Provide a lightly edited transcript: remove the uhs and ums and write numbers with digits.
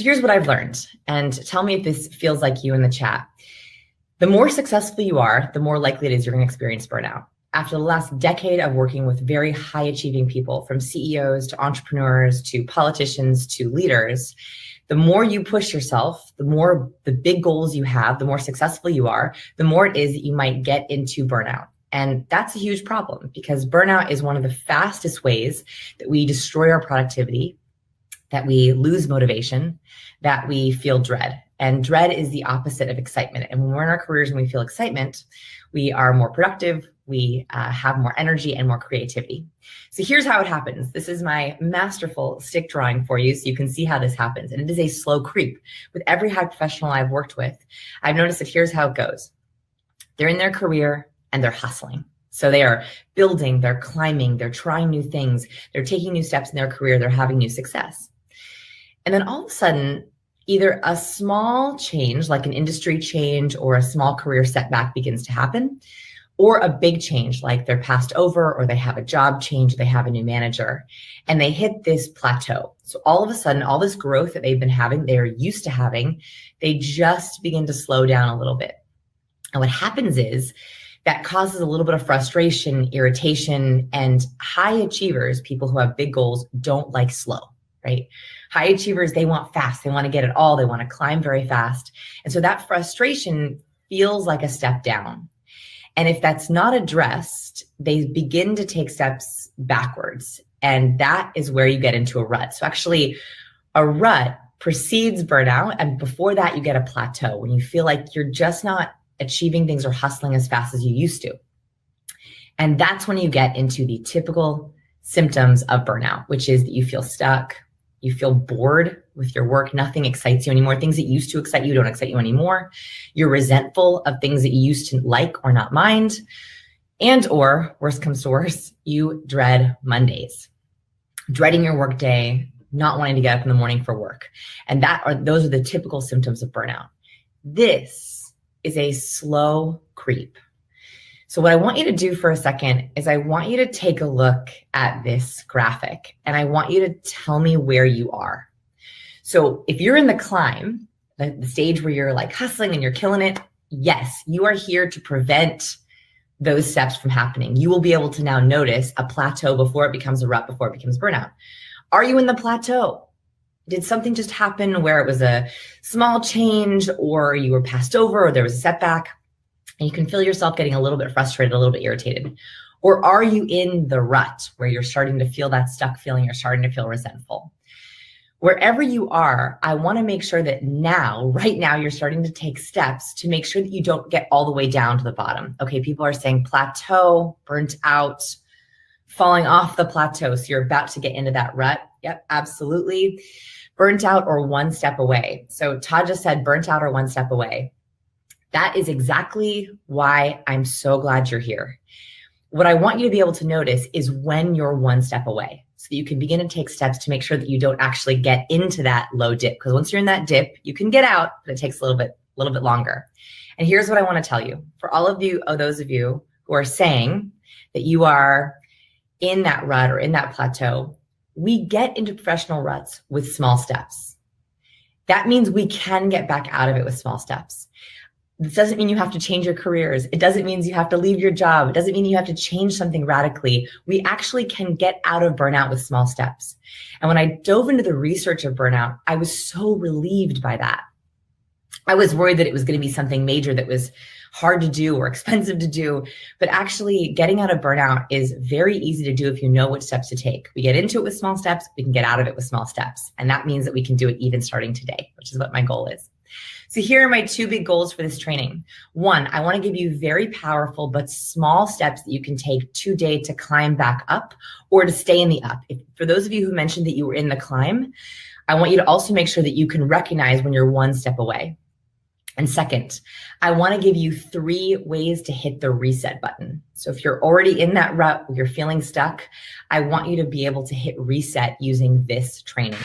here's what I've learned, and tell me if this feels like you in the chat. The more successful you are, the more likely it is you're going to experience burnout. After the last decade of working with very high achieving people, from CEOs to entrepreneurs to politicians to leaders, the more you push yourself, the more the big goals you have, the more successful you are, the more it is that you might get into burnout. And that's a huge problem, because burnout is one of the fastest ways that we destroy our productivity, that we lose motivation, that we feel dread. And dread is the opposite of excitement. And when we're in our careers and we feel excitement, we are more productive, we have more energy and more creativity. So here's how it happens. This is my masterful stick drawing for you, so you can see how this happens. And it is a slow creep. With every high professional I've worked with, I've noticed that here's how it goes. They're in their career and they're hustling. So they are building, they're climbing, they're trying new things, they're taking new steps in their career, they're having new success. And then all of a sudden, either a small change, like an industry change or a small career setback, begins to happen, or a big change, like they're passed over or they have a job change, they have a new manager, and they hit this plateau. So all of a sudden, all this growth that they've been having, they're used to having, they just begin to slow down a little bit. And what happens is that causes a little bit of frustration, irritation, and high achievers, people who have big goals, don't like slow, right? High achievers, they want fast, they want to get it all, they want to climb very fast. And so that frustration feels like a step down. And if that's not addressed, they begin to take steps backwards. And that is where you get into a rut. So actually, a rut precedes burnout. And before that, you get a plateau when you feel like you're just not achieving things or hustling as fast as you used to. And that's when you get into the typical symptoms of burnout, which is that you feel stuck, you feel bored with your work, nothing excites you anymore. Things that used to excite you don't excite you anymore. You're resentful of things that you used to like or not mind. And or, worst comes to worst, you dread Mondays. Dreading your work day, not wanting to get up in the morning for work. And those are the typical symptoms of burnout. This is a slow creep. So what I want you to do for a second is I want you to take a look at this graphic, and I want you to tell me where you are. So if you're in the climb, the stage where you're like hustling and you're killing it, yes, you are here to prevent those steps from happening. You will be able to now notice a plateau before it becomes a rut, before it becomes burnout. Are you in the plateau? Did something just happen where it was a small change, or you were passed over, or there was a setback? And you can feel yourself getting a little bit frustrated, a little bit irritated. Or are you in the rut where you're starting to feel that stuck feeling, you're starting to feel resentful? Wherever you are, I want to make sure that right now, you're starting to take steps to make sure that you don't get all the way down to the bottom. Okay, people are saying plateau, burnt out, falling off the plateau. So you're about to get into that rut. Yep, absolutely. Burnt out or one step away. So Todd just said burnt out or one step away. That is exactly why I'm so glad you're here. What I want you to be able to notice is when you're one step away, so that you can begin to take steps to make sure that you don't actually get into that low dip. Because once you're in that dip, you can get out, but it takes a little bit longer. And here's what I want to tell you. For all of you, those of you who are saying that you are in that rut or in that plateau, we get into professional ruts with small steps. That means we can get back out of it with small steps. This doesn't mean you have to change your careers. It doesn't mean you have to leave your job. It doesn't mean you have to change something radically. We actually can get out of burnout with small steps. And when I dove into the research of burnout, I was so relieved by that. I was worried that it was going to be something major that was hard to do or expensive to do. But actually, getting out of burnout is very easy to do if you know which steps to take. We get into it with small steps. We can get out of it with small steps. And that means that we can do it even starting today, which is what my goal is. So here are my two big goals for this training. One, I want to give you very powerful but small steps that you can take today to climb back up or to stay in the up. For those of you who mentioned that you were in the climb, I want you to also make sure that you can recognize when you're one step away. And second, I want to give you 3 ways to hit the reset button. So if you're already in that rut, you're feeling stuck, I want you to be able to hit reset using this training.